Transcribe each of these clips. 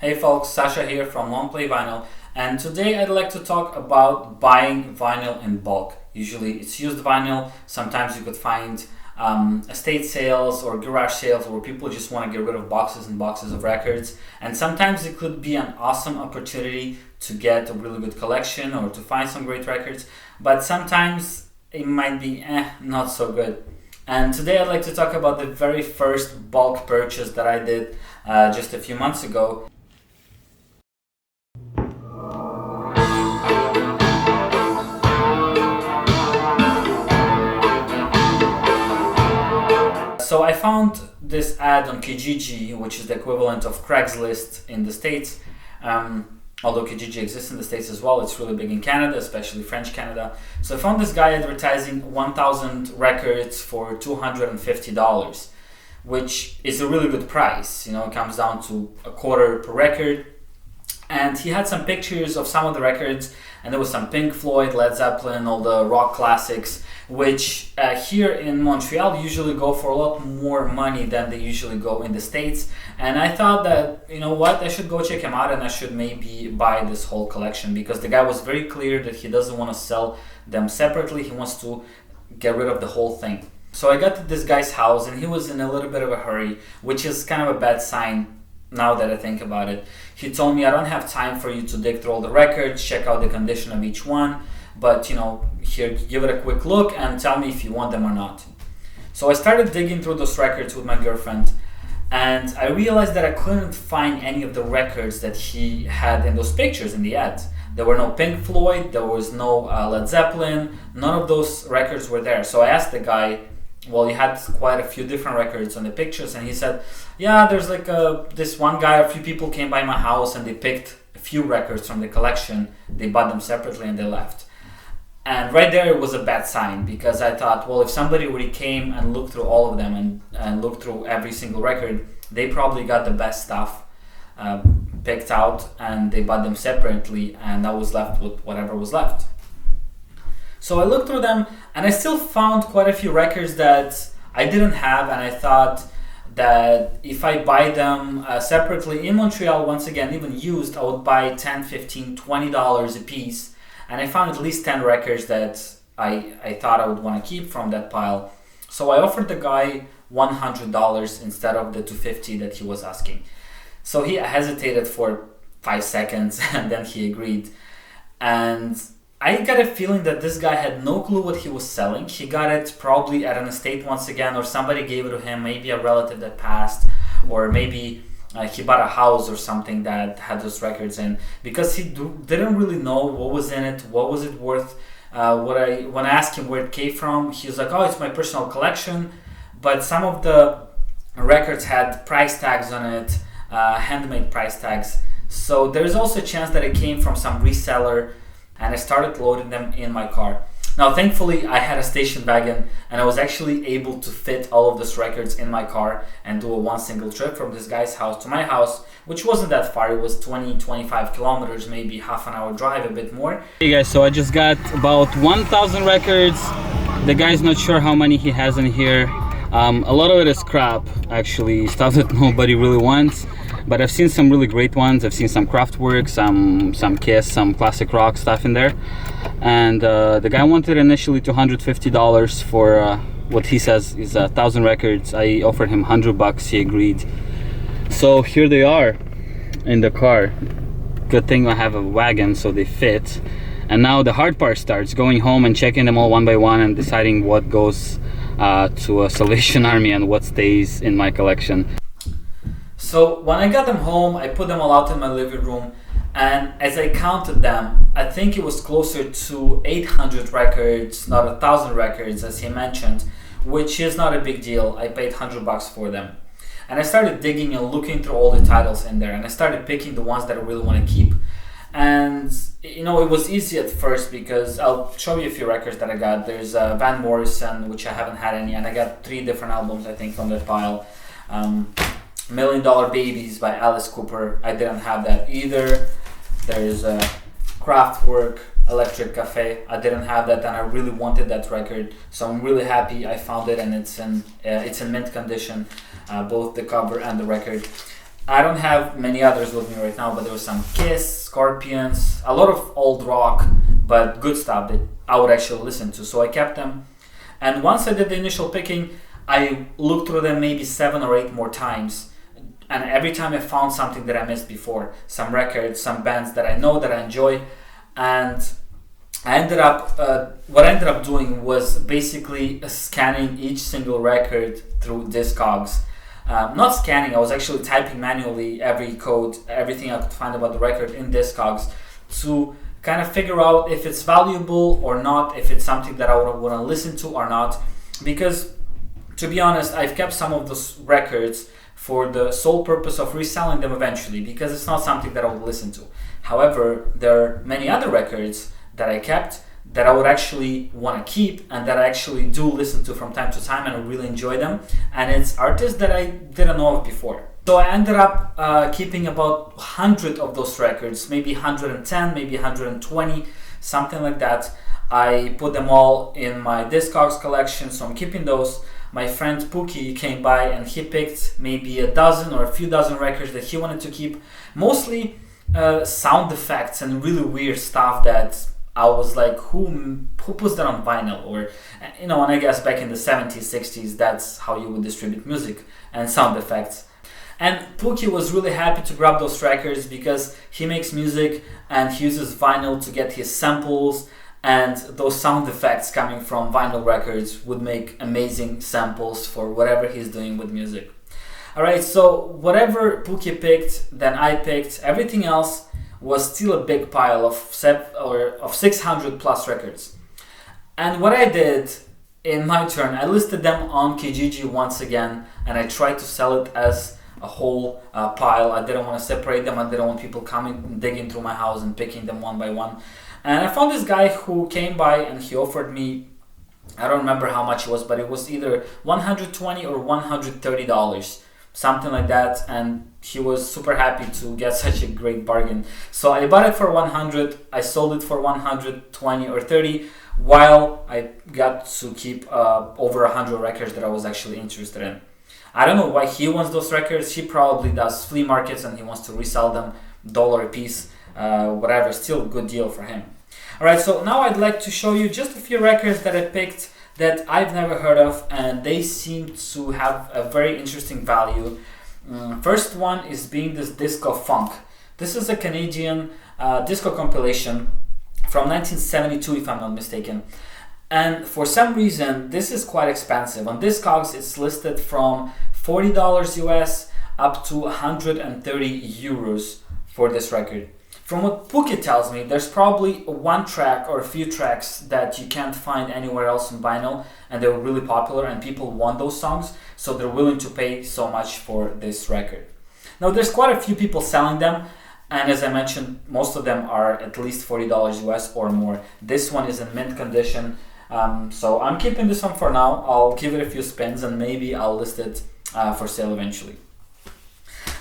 Hey folks, Sasha here from LongPlayVinyl, and today I'd like to talk about buying vinyl in bulk. Usually it's used vinyl. Sometimes you could find estate sales or garage sales where people just want to get rid of boxes and boxes of records, and sometimes it could be an awesome opportunity to get a really good collection or to find some great records, but sometimes it might be not so good. And today I'd like to talk about the very first bulk purchase that I did just a few months ago. So I found this ad on Kijiji, which is the equivalent of Craigslist in the States. Although Kijiji exists in the States as well, it's really big in Canada, especially French Canada. So I found this guy advertising 1,000 records for $250, which is a really good price. You know, it comes down to a quarter per record. And he had some pictures of some of the records, and there was some Pink Floyd, Led Zeppelin, all the rock classics, which here in Montreal usually go for a lot more money than they usually go in the States. And I thought that, you know what, I should go check him out and I should maybe buy this whole collection, because the guy was very clear that he doesn't want to sell them separately. He wants to get rid of the whole thing. So I got to this guy's house and he was in a little bit of a hurry, which is kind of a bad sign now that I think about it. He told me, I don't have time for you to dig through all the records, check out the condition of each one, but here, give it a quick look and tell me if you want them or not. So I started digging through those records with my girlfriend, and I realized that I couldn't find any of the records that he had in those pictures in the ad. There were no Pink Floyd, there was no Led Zeppelin, none of those records were there. So I asked the guy, well, he had quite a few different records on the pictures, and he said, yeah, there's like this one guy, a few people came by my house and they picked a few records from the collection, they bought them separately and they left. And right there it was a bad sign, because I thought, well, if somebody really came and looked through all of them and looked through every single record, they probably got the best stuff picked out and they bought them separately, and I was left with whatever was left. So I looked through them and I still found quite a few records that I didn't have, and I thought that if I buy them separately in Montreal, once again, even used, I would buy $10, $15, $20 a piece. And I found at least 10 records that I thought I would want to keep from that pile. So I offered the guy $100 instead of the $250 that he was asking. So he hesitated for 5 seconds and then he agreed. And I got a feeling that this guy had no clue what he was selling. He got it probably at an estate once again, or somebody gave it to him, maybe a relative that passed, or maybe he bought a house or something that had those records in, because he didn't really know what was in it, what was it worth. When I asked him where it came from, he was like, oh, it's my personal collection, but some of the records had price tags on it, handmade price tags. So there's also a chance that it came from some reseller, and I started loading them in my car. Now, thankfully, I had a station wagon, and I was actually able to fit all of those records in my car and do one single trip from this guy's house to my house, which wasn't that far. It was 20-25 kilometers, maybe half an hour drive, a bit more. Hey guys, so I just got about 1,000 records. The guy's not sure how many he has in here. A lot of it is crap, actually, stuff that nobody really wants. But I've seen some really great ones. I've seen some Kraftwerk, some Kiss, some classic rock stuff in there. And the guy wanted initially $250 for what he says is 1,000 records. I offered him $100. He agreed. So here they are in the car. Good thing I have a wagon, so they fit. And now the hard part starts, going home and checking them all one by one and deciding what goes to a Salvation Army and what stays in my collection. So when I got them home, I put them all out in my living room, and as I counted them, I think it was closer to 800 records, not 1,000 records, as he mentioned, which is not a big deal. I paid $100 for them. And I started digging and looking through all the titles in there, and I started picking the ones that I really want to keep. And it was easy at first, because I'll show you a few records that I got. There's Van Morrison, which I haven't had any, and I got 3 different albums, I think, from that pile. $1 Million Babies by Alice Cooper, I didn't have that either. There's Kraftwerk, Electric Cafe, I didn't have that, and I really wanted that record, so I'm really happy I found it, and it's in mint condition, both the cover and the record. I don't have many others with me right now, but there was some Kiss, Scorpions, a lot of old rock, but good stuff that I would actually listen to. So I kept them. And once I did the initial picking, I looked through them maybe 7 or 8 more times. And every time I found something that I missed before, some records, some bands that I know that I enjoy. And I ended up, what I ended up doing was basically scanning each single record through Discogs. Not scanning, I was actually typing manually every code, everything I could find about the record in Discogs to kind of figure out if it's valuable or not, if it's something that I would want to listen to or not. Because, to be honest, I've kept some of those records for the sole purpose of reselling them eventually, because it's not something that I would listen to. However, there are many other records that I kept that I would actually want to keep and that I actually do listen to from time to time, and I really enjoy them. And it's artists that I didn't know of before. So I ended up keeping about 100 of those records, maybe 110, maybe 120, something like that. I put them all in my Discogs collection, so I'm keeping those. My friend Pookie came by and he picked maybe a dozen or a few dozen records that he wanted to keep. Mostly sound effects and really weird stuff that I was like, who puts that on vinyl? Or, you know, and I guess back in the 70s, 60s, that's how you would distribute music and sound effects. And Pookie was really happy to grab those records because he makes music and he uses vinyl to get his samples, and those sound effects coming from vinyl records would make amazing samples for whatever he's doing with music. Alright, so whatever Pookie picked, then I picked. Everything else was still a big pile of 600 plus records. And what I did in my turn, I listed them on Kijiji once again, and I tried to sell it as a whole pile. I didn't want to separate them. I didn't want people coming and digging through my house and picking them one by one. And I found this guy who came by and he offered me, I don't remember how much it was, but it was either $120 or $130, something like that. And he was super happy to get such a great bargain. So I bought it for 100, I sold it for 120 or 30, while I got to keep over 100 records that I was actually interested in. I don't know why he wants those records. He probably does flea markets and he wants to resell them $1 a piece, whatever. Still a good deal for him. Alright, so now I'd like to show you just a few records that I picked that I've never heard of, and they seem to have a very interesting value. First one is being this Disco Funk. This is a Canadian disco compilation from 1972, if I'm not mistaken. And for some reason, this is quite expensive. On Discogs, it's listed from $40 US up to 130 euros for this record. From what Pookie tells me, there's probably one track or a few tracks that you can't find anywhere else on vinyl, and they were really popular and people want those songs, so they're willing to pay so much for this record. Now, there's quite a few people selling them, and as I mentioned, most of them are at least $40 US or more. This one is in mint condition. So I'm keeping this one for now. I'll give it a few spins and maybe I'll list it for sale eventually.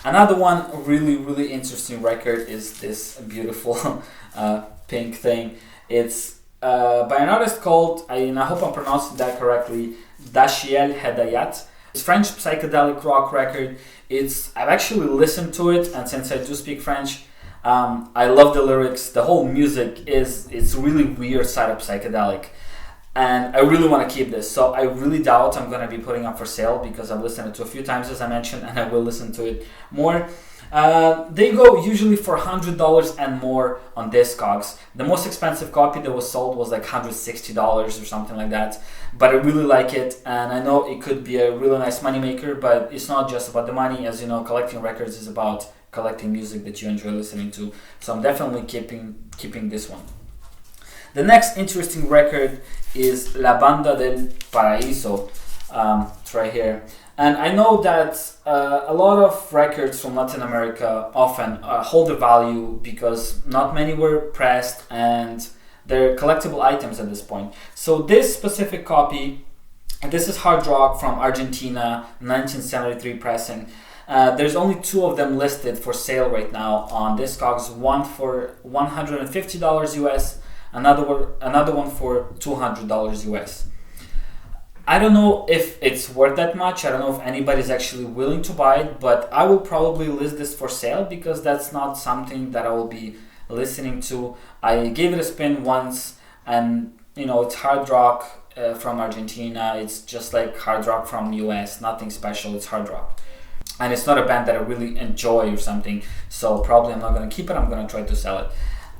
Another one really interesting record is this beautiful pink thing. It's by an artist called, and I hope I'm pronouncing that correctly, Dashiell Hedayat. It's French psychedelic rock record. I've actually listened to it, and since I do speak French, I love the lyrics. The whole music it's really weird side of psychedelic. And I really want to keep this, so I really doubt I'm going to be putting up for sale because I've listened to it a few times, as I mentioned, and I will listen to it more. They go usually for $100 and more on Discogs. The most expensive copy that was sold was like $160 or something like that. But I really like it, and I know it could be a really nice moneymaker, but it's not just about the money. As you know, collecting records is about collecting music that you enjoy listening to. So I'm definitely keeping this one. The next interesting record is La Banda del Paraíso. It's right here. And I know that a lot of records from Latin America often hold a value because not many were pressed and they're collectible items at this point. So this specific copy, this is hard rock from Argentina, 1973 pressing. There's only 2 of them listed for sale right now on Discogs. One for $150 US, another one for $200 US. I don't know if it's worth that much. I don't know if anybody's actually willing to buy it, but I will probably list this for sale because that's not something that I will be listening to. I gave it a spin once, and it's hard rock from Argentina. It's just like hard rock from US, nothing special. It's hard rock, and it's not a band that I really enjoy or something, so probably I'm not going to keep it. I'm going to try to sell it.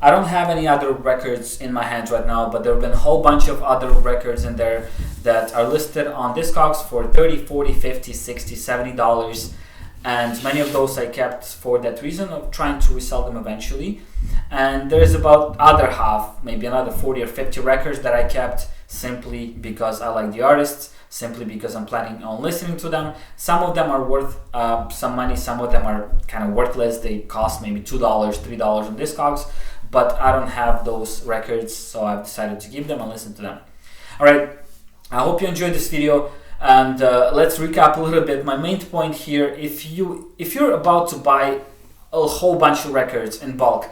I don't have any other records in my hands right now, but there have been a whole bunch of other records in there that are listed on Discogs for $30, $40, $50, $60, $70, and many of those I kept for that reason of trying to resell them eventually. And there's about other half, maybe another 40 or 50 records that I kept simply because I like the artists, simply because I'm planning on listening to them. Some of them are worth some money, some of them are kind of worthless. They cost maybe $2, $3 on Discogs, but I don't have those records, so I've decided to keep them and listen to them. Alright, I hope you enjoyed this video, and let's recap a little bit. My main point here, if you're about to buy a whole bunch of records in bulk,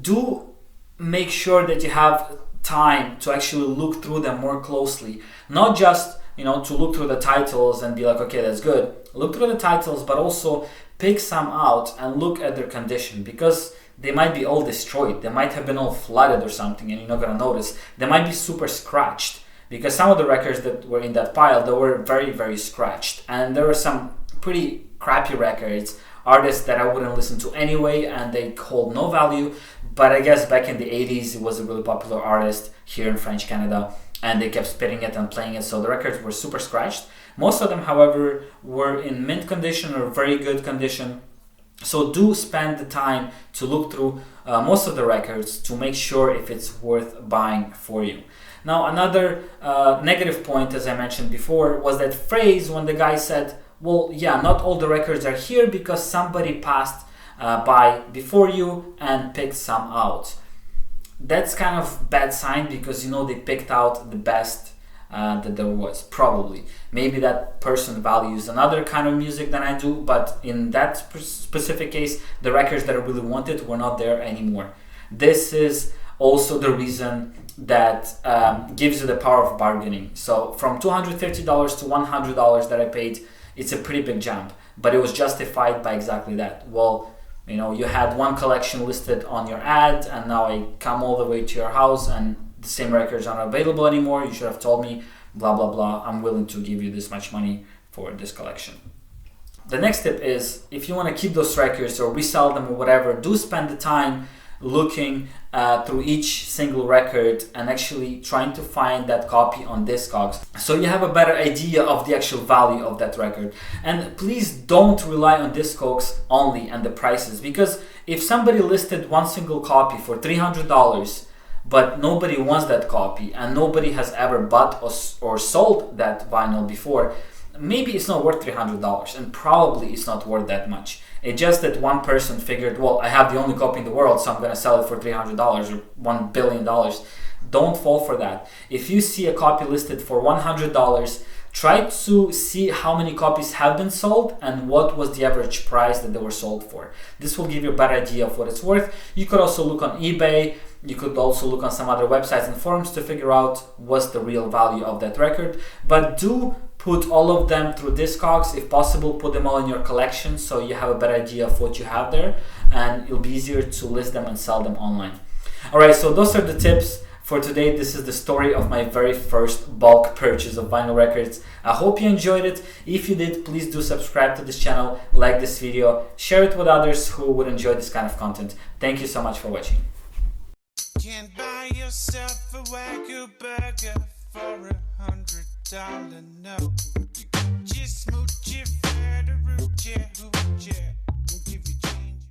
do make sure that you have time to actually look through them more closely. Not just to look through the titles and be like, okay, that's good. Look through the titles, but also pick some out and look at their condition, because they might be all destroyed. They might have been all flooded or something and you're not going to notice. They might be super scratched, because some of the records that were in that pile, they were very, very scratched. And there were some pretty crappy records, artists that I wouldn't listen to anyway, and they hold no value. But I guess back in the 80s, it was a really popular artist here in French Canada, and they kept spitting it and playing it, so the records were super scratched. Most of them, however, were in mint condition or very good condition. So do spend the time to look through most of the records to make sure if it's worth buying for you. Now, another negative point, as I mentioned before, was that phrase when the guy said, well, yeah, not all the records are here because somebody passed by before you and picked some out. That's kind of bad sign, because they picked out the best that there was, probably. Maybe that person values another kind of music than I do, but in that specific case, the records that I really wanted were not there anymore. This is also the reason that gives you the power of bargaining. So from $250 to $100 that I paid, it's a pretty big jump, but it was justified by exactly that. Well, you had one collection listed on your ad, and now I come all the way to your house and the same records aren't available anymore. You should have told me, blah, blah, blah. I'm willing to give you this much money for this collection. The next tip is, if you want to keep those records or resell them or whatever, do spend the time looking through each single record and actually trying to find that copy on Discogs, so you have a better idea of the actual value of that record. And please don't rely on Discogs only and the prices, because if somebody listed one single copy for $300 but nobody wants that copy and nobody has ever bought or sold that vinyl before, maybe it's not worth $300, and probably it's not worth that much. It's just that one person figured, well, I have the only copy in the world, so I'm going to sell it for $300 or $1 billion. Don't fall for that. If you see a copy listed for $100, try to see how many copies have been sold and what was the average price that they were sold for. This will give you a better idea of what it's worth. You could also look on eBay. You could also look on some other websites and forums to figure out what's the real value of that record. But do put all of them through Discogs. If possible, put them all in your collection so you have a better idea of what you have there, and it'll be easier to list them and sell them online. Alright, so those are the tips for today. This is the story of my very first bulk purchase of vinyl records. I hope you enjoyed it. If you did, please do subscribe to this channel, like this video, share it with others who would enjoy this kind of content. Thank you so much for watching. Can't buy yourself a Wagyu burger for $100 note.